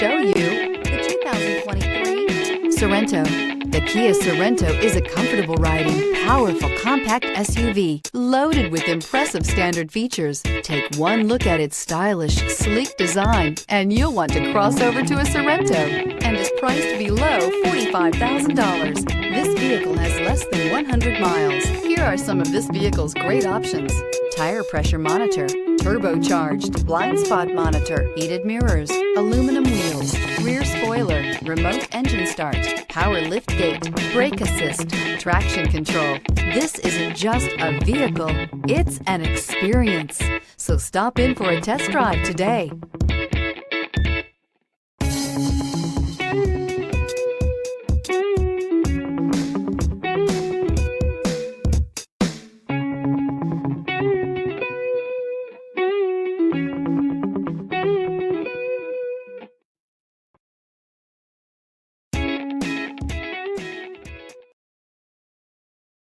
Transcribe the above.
show you the 2023 Sorento. The Kia Sorento is a comfortable riding, powerful compact SUV loaded with impressive standard features. Take one look at its stylish, sleek design and you'll want to cross over to a Sorento, and is priced below $45,000. This vehicle has less than 100 miles. Here are some of this vehicle's great options: tire pressure monitor, turbocharged, blind spot monitor, heated mirrors, aluminum wheels, rear spoiler, remote engine start, power lift gate, brake assist, traction control. This isn't just a vehicle, it's an experience. So stop in for a test drive today.